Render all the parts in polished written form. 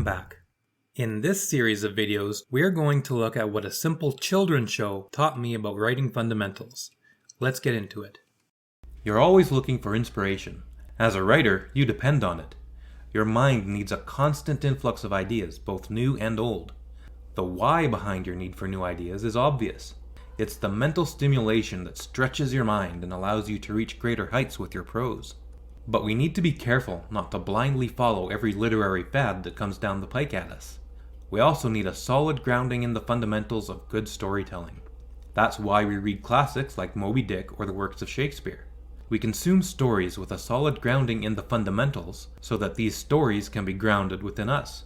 Welcome back. In this series of videos, we're going to look at what a simple children's show taught me about writing fundamentals. Let's get into it. You're always looking for inspiration. As a writer, you depend on it. Your mind needs a constant influx of ideas, both new and old. The why behind your need for new ideas is obvious. It's the mental stimulation that stretches your mind and allows you to reach greater heights with your prose. But we need to be careful not to blindly follow every literary fad that comes down the pike at us. We also need a solid grounding in the fundamentals of good storytelling. That's why we read classics like Moby Dick or the works of Shakespeare. We consume stories with a solid grounding in the fundamentals so that these stories can be grounded within us.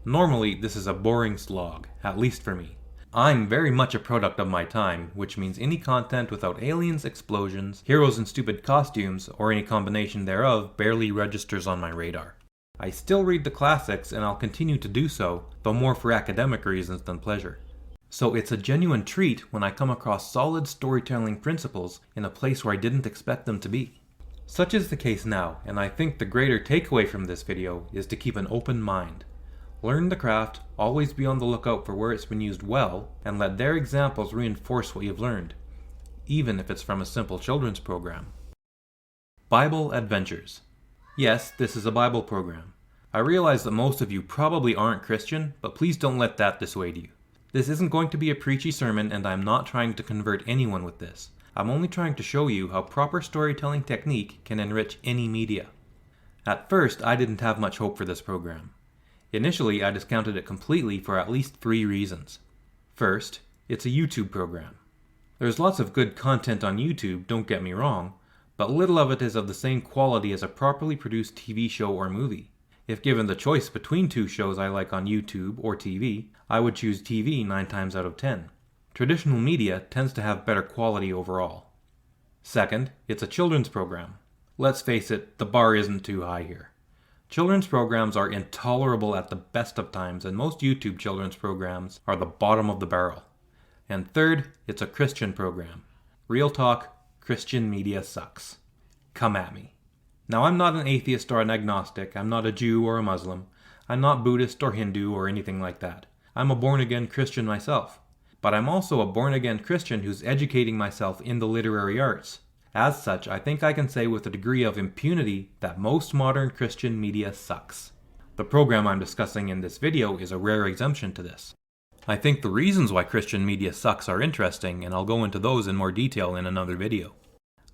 Normally, this is a boring slog, at least for me. I'm very much a product of my time, which means any content without aliens, explosions, heroes in stupid costumes, or any combination thereof barely registers on my radar. I still read the classics and I'll continue to do so, though more for academic reasons than pleasure. So it's a genuine treat when I come across solid storytelling principles in a place where I didn't expect them to be. Such is the case now, and I think the greater takeaway from this video is to keep an open mind. Learn the craft, always be on the lookout for where it's been used well, and let their examples reinforce what you've learned, even if it's from a simple children's program. Bible Adventures. Yes, this is a Bible program. I realize that most of you probably aren't Christian, but please don't let that dissuade you. This isn't going to be a preachy sermon, and I'm not trying to convert anyone with this. I'm only trying to show you how proper storytelling technique can enrich any media. At first, I didn't have much hope for this program. Initially, I discounted it completely for at least 3 reasons. First, it's a YouTube program. There's lots of good content on YouTube, don't get me wrong, but little of it is of the same quality as a properly produced TV show or movie. If given the choice between 2 shows I like on YouTube or TV, I would choose TV 9 times out of 10. Traditional media tends to have better quality overall. Second, it's a children's program. Let's face it, the bar isn't too high here. Children's programs are intolerable at the best of times, and most YouTube children's programs are the bottom of the barrel. And third, it's a Christian program. Real talk, Christian media sucks. Come at me. Now, I'm not an atheist or an agnostic, I'm not a Jew or a Muslim, I'm not Buddhist or Hindu or anything like that. I'm a born-again Christian myself. But I'm also a born-again Christian who's educating myself in the literary arts. As such, I think I can say with a degree of impunity that most modern Christian media sucks. The program I'm discussing in this video is a rare exemption to this. I think the reasons why Christian media sucks are interesting, and I'll go into those in more detail in another video.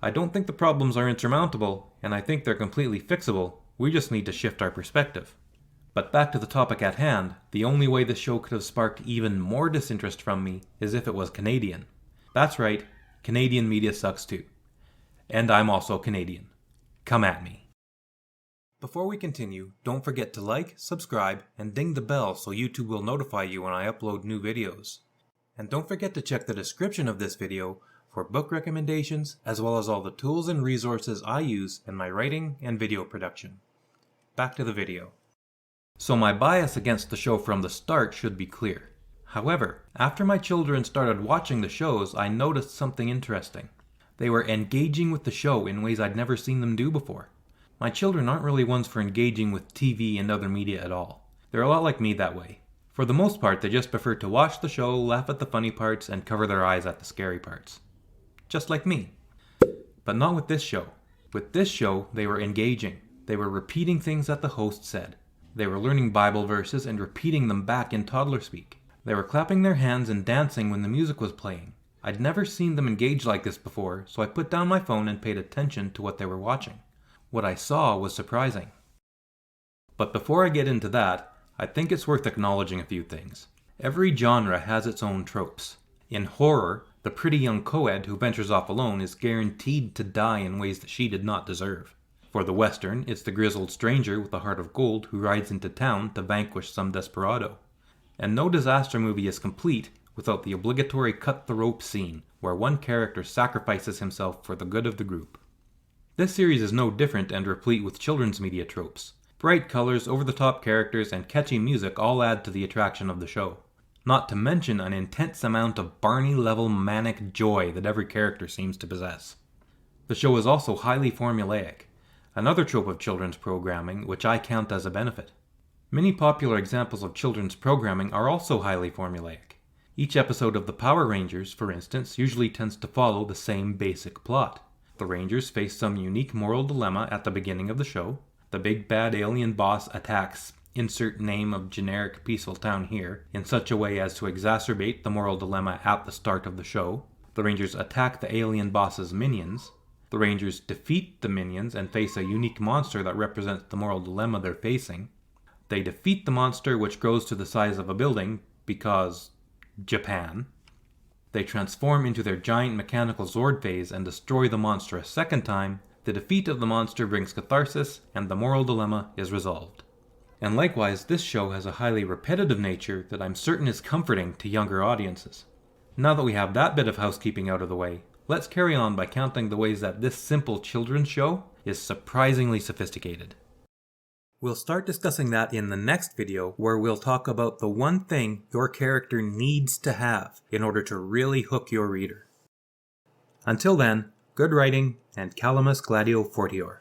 I don't think the problems are insurmountable, and I think they're completely fixable. We just need to shift our perspective. But back to the topic at hand, the only way this show could have sparked even more disinterest from me is if it was Canadian. That's right, Canadian media sucks too. And I'm also Canadian. Come at me. Before we continue, don't forget to like, subscribe, and ding the bell so YouTube will notify you when I upload new videos. And don't forget to check the description of this video for book recommendations as well as all the tools and resources I use in my writing and video production. Back to the video. So my bias against the show from the start should be clear. However, after my children started watching the shows, I noticed something interesting. They were engaging with the show in ways I'd never seen them do before. My children aren't really ones for engaging with TV and other media at all. They're a lot like me that way. For the most part, they just prefer to watch the show, laugh at the funny parts, and cover their eyes at the scary parts. Just like me. But not with this show. With this show, they were engaging. They were repeating things that the host said. They were learning Bible verses and repeating them back in toddler speak. They were clapping their hands and dancing when the music was playing. I'd never seen them engage like this before, so I put down my phone and paid attention to what they were watching. What I saw was surprising. But before I get into that, I think it's worth acknowledging a few things. Every genre has its own tropes. In horror, the pretty young co-ed who ventures off alone is guaranteed to die in ways that she did not deserve. For the Western, it's the grizzled stranger with a heart of gold who rides into town to vanquish some desperado. And no disaster movie is complete without the obligatory cut-the-rope scene, where one character sacrifices himself for the good of the group. This series is no different and replete with children's media tropes. Bright colors, over-the-top characters, and catchy music all add to the attraction of the show. Not to mention an intense amount of Barney-level manic joy that every character seems to possess. The show is also highly formulaic, another trope of children's programming which I count as a benefit. Many popular examples of children's programming are also highly formulaic. Each episode of the Power Rangers, for instance, usually tends to follow the same basic plot. The Rangers face some unique moral dilemma at the beginning of the show. The big bad alien boss attacks insert name of generic peaceful town here in such a way as to exacerbate the moral dilemma at the start of the show. The Rangers attack the alien boss's minions. The Rangers defeat the minions and face a unique monster that represents the moral dilemma they're facing. They defeat the monster, which grows to the size of a building because Japan. They transform into their giant mechanical Zord phase and destroy the monster a second time. The defeat of the monster brings catharsis, and the moral dilemma is resolved. And likewise, this show has a highly repetitive nature that I'm certain is comforting to younger audiences. Now that we have that bit of housekeeping out of the way, let's carry on by counting the ways that this simple children's show is surprisingly sophisticated. We'll start discussing that in the next video, where we'll talk about the one thing your character needs to have in order to really hook your reader. Until then, good writing and Calamus Gladio Fortior.